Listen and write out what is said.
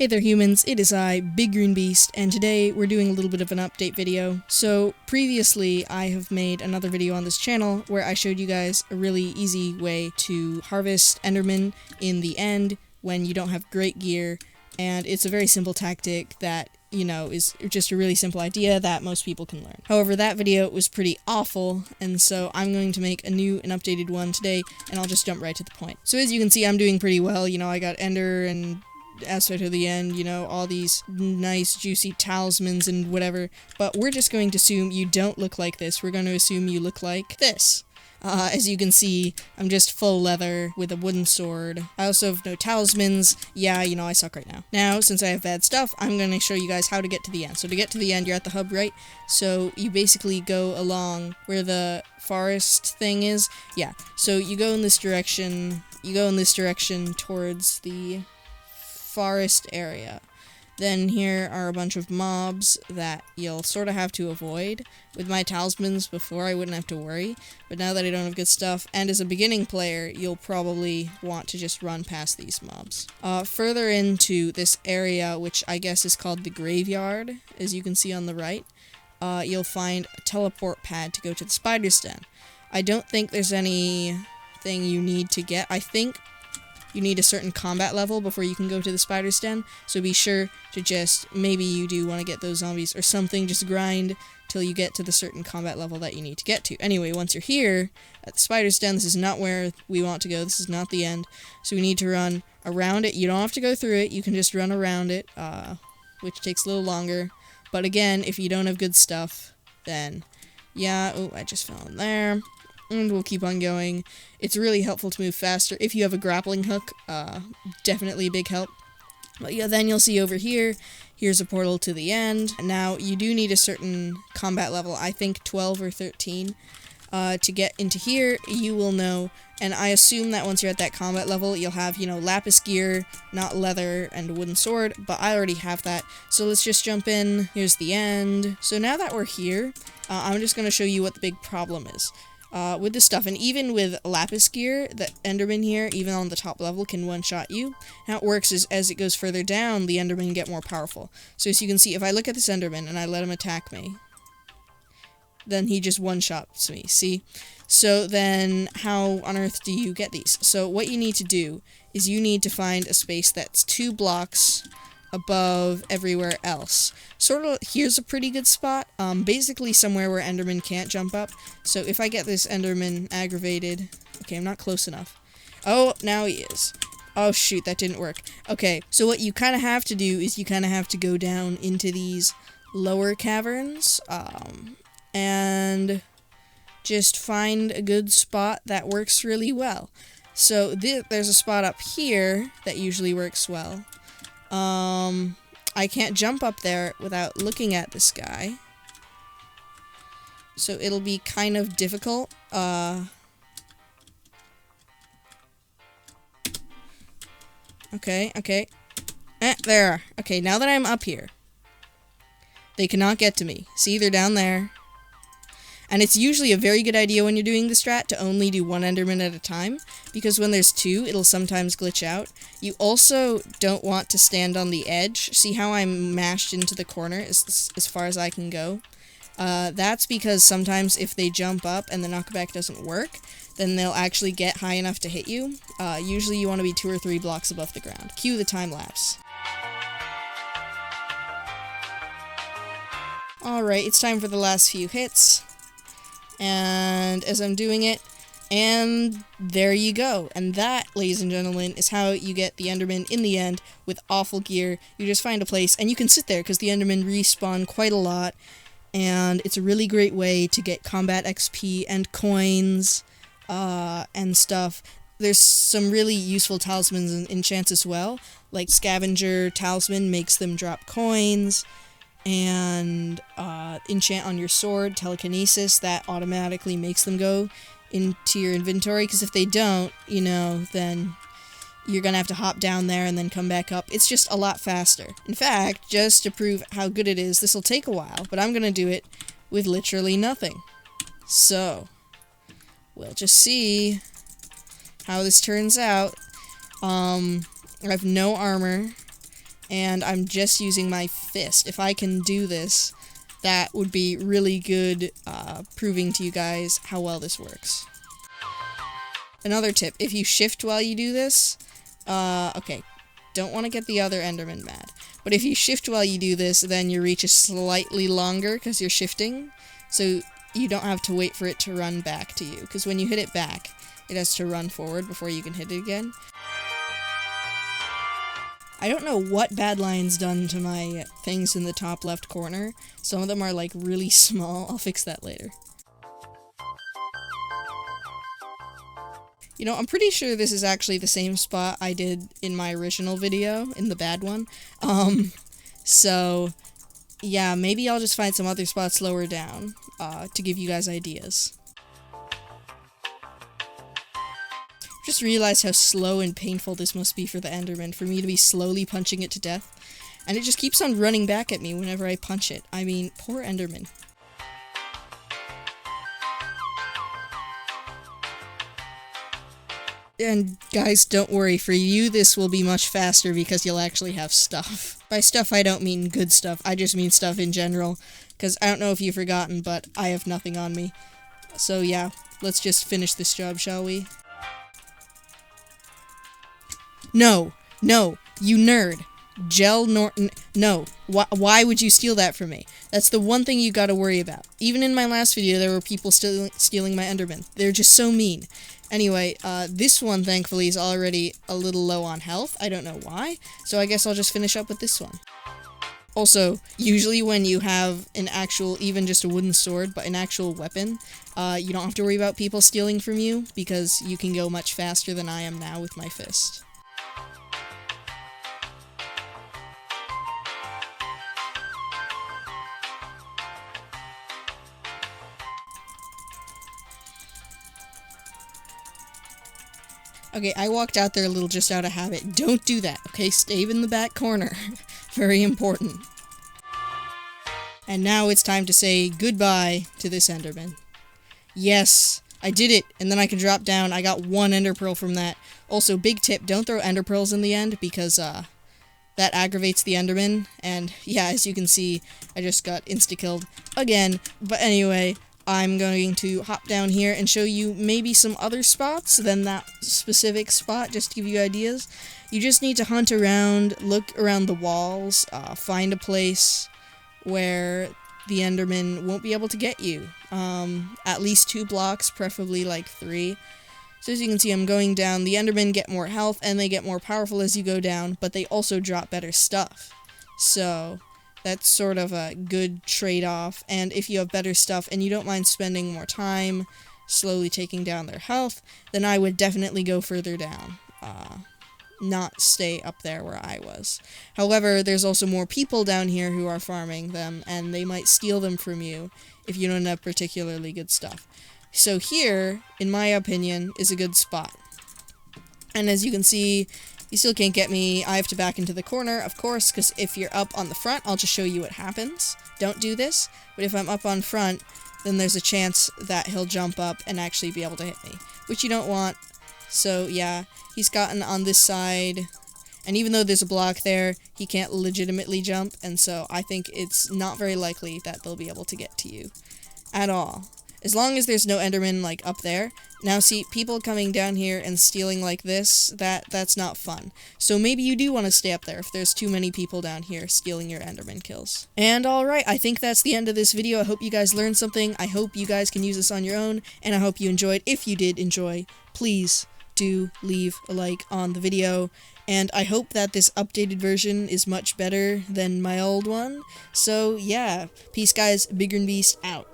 Hey there humans, it is I, Big Green Beast, and today we're doing a little bit of an update video. So previously I have made another video on this channel where I showed you guys a really easy way to harvest Enderman in the end when you don't have great gear, and it's a very simple tactic that, you know, is just a really simple idea that most people can learn. However, that video was pretty awful, and so I'm going to make a new and updated one today, and I'll just jump right to the point. So as you can see, I'm doing pretty well. You know, I got Ender and aspect to the end, you know, all these nice juicy talismans and whatever, but we're just going to assume you don't look like this. We're going to assume you look like this. As you can see, I'm just full leather with a wooden sword. I also have no talismans. Yeah, you know, I suck right now. Now, since I have bad stuff, I'm going to show you guys how to get to the end. So to get to the end, you're at the hub, right? So you basically go along where the forest thing is. Yeah, so you go in this direction. You go in this direction towards the forest area. Then here are a bunch of mobs that you'll sort of have to avoid. With my talismans before, I wouldn't have to worry, but now that I don't have good stuff, and as a beginning player, you'll probably want to just run past these mobs. Further into this area, which I guess is called the graveyard, as you can see on the right, you'll find a teleport pad to go to the spider's den. I don't think there's anything you need to get. I think you need a certain combat level before you can go to the spider's den, so be sure to just, maybe you do want to get those zombies or something, just grind till you get to the certain combat level that you need to get to. Anyway, once you're here at the spider's den, this is not where we want to go, this is not the end, so we need to run around it. You don't have to go through it, you can just run around it, which takes a little longer, but again, if you don't have good stuff, then, yeah, oh, I just fell in there. And we'll keep on going. It's really helpful to move faster. If you have a grappling hook, definitely a big help. But yeah, then you'll see over here, here's a portal to the end. Now, you do need a certain combat level, I think 12 or 13, to get into here. You will know, and I assume that once you're at that combat level, you'll have, you know, lapis gear, not leather, and a wooden sword, but I already have that. So let's just jump in. Here's the end. So now that we're here, I'm just going to show you what the big problem is. With this stuff, and even with lapis gear, the Enderman here, even on the top level, can one-shot you. How it works is, as it goes further down, the Endermen get more powerful. So as you can see, if I look at this Enderman and I let him attack me, then he just one-shots me, see? So then, how on earth do you get these? So what you need to do is you need to find a space that's 2 blocks above everywhere else. Sort of, here's a pretty good spot, basically somewhere where Enderman can't jump up. So if I get this Enderman aggravated, okay, I'm not close enough. Oh, now he is. Oh shoot, that didn't work. Okay, so what you kind of have to do is you kind of have to go down into these lower caverns, and just find a good spot that works really well. So there's a spot up here that usually works well. I can't jump up there without looking at this guy, so it'll be kind of difficult. Okay. There. Okay, now that I'm up here, they cannot get to me. See, they're down there. And it's usually a very good idea when you're doing the strat to only do 1 Enderman at a time, because when there's 2, it'll sometimes glitch out. You also don't want to stand on the edge. See how I'm mashed into the corner as far as I can go? That's because sometimes if they jump up and the knockback doesn't work, then they'll actually get high enough to hit you. Usually you want to be 2 or 3 blocks above the ground. Cue the time lapse. Alright, it's time for the last few hits. And as I'm doing it, and there you go. And that, ladies and gentlemen, is how you get the Enderman in the end with awful gear. You just find a place, and you can sit there because the Endermen respawn quite a lot, and it's a really great way to get combat XP and coins, and stuff. There's some really useful talismans and enchants as well, like Scavenger Talisman makes them drop coins, and enchant on your sword, Telekinesis, that automatically makes them go into your inventory, because if they don't, you know, then you're gonna have to hop down there and then come back up. It's just a lot faster. In fact, just to prove how good it is, this will take a while, but I'm gonna do it with literally nothing. So, we'll just see how this turns out. I have no armor, and I'm just using my fist. If I can do this, that would be really good, proving to you guys how well this works. Another tip, if you shift while you do this, okay, don't want to get the other Enderman mad, but if you shift while you do this, then your reach is slightly longer because you're shifting, so you don't have to wait for it to run back to you, because when you hit it back, it has to run forward before you can hit it again. I don't know what Badlion's done to my things in the top left corner. Some of them are like really small. I'll fix that later. You know, I'm pretty sure this is actually the same spot I did in my original video, in the bad one. So, yeah, maybe I'll just find some other spots lower down, to give you guys ideas. Just realized how slow and painful this must be for the Enderman, for me to be slowly punching it to death. And it just keeps on running back at me whenever I punch it. I mean, poor Enderman. And guys, don't worry, for you this will be much faster because you'll actually have stuff. By stuff I don't mean good stuff, I just mean stuff in general. Because I don't know if you've forgotten, but I have nothing on me. So yeah, let's just finish this job, shall we? No, you nerd. Gel Norton, no. Why would you steal that from me? That's the one thing you gotta worry about. Even in my last video, there were people still stealing my Enderman. They're just so mean. Anyway, this one, thankfully, is already a little low on health. I don't know why, so I guess I'll just finish up with this one. Also, usually when you have an actual, even just a wooden sword, but an actual weapon, you don't have to worry about people stealing from you, because you can go much faster than I am now with my fist. Okay, I walked out there a little just out of habit. Don't do that, okay? Stay in the back corner. Very important. And now it's time to say goodbye to this Enderman. Yes, I did it, and then I can drop down. I got 1 Ender Pearl from that. Also, big tip, don't throw Ender Pearls in the end, because, that aggravates the Enderman. And, yeah, as you can see, I just got insta-killed again. But anyway, I'm going to hop down here and show you maybe some other spots than that specific spot, just to give you ideas. You just need to hunt around, look around the walls, find a place where the Enderman won't be able to get you. At least 2 blocks, preferably like 3. So as you can see, I'm going down. The Endermen get more health, and they get more powerful as you go down, but they also drop better stuff. So that's sort of a good trade-off, and if you have better stuff and you don't mind spending more time slowly taking down their health, then I would definitely go further down, not stay up there where I was. However, there's also more people down here who are farming them, and they might steal them from you if you don't have particularly good stuff. So here, in my opinion, is a good spot. And as you can see, you still can't get me. I have to back into the corner, of course, because if you're up on the front, I'll just show you what happens. Don't do this, but if I'm up on front, then there's a chance that he'll jump up and actually be able to hit me, which you don't want. So yeah, he's gotten on this side, and even though there's a block there, he can't legitimately jump, and so I think it's not very likely that they'll be able to get to you at all. As long as there's no Enderman, like, up there. Now, see, people coming down here and stealing like this, that's not fun. So maybe you do want to stay up there if there's too many people down here stealing your Enderman kills. And alright, I think that's the end of this video. I hope you guys learned something. I hope you guys can use this on your own, and I hope you enjoyed. If you did enjoy, please do leave a like on the video. And I hope that this updated version is much better than my old one. So, yeah. Peace, guys. Bigger and Beast out.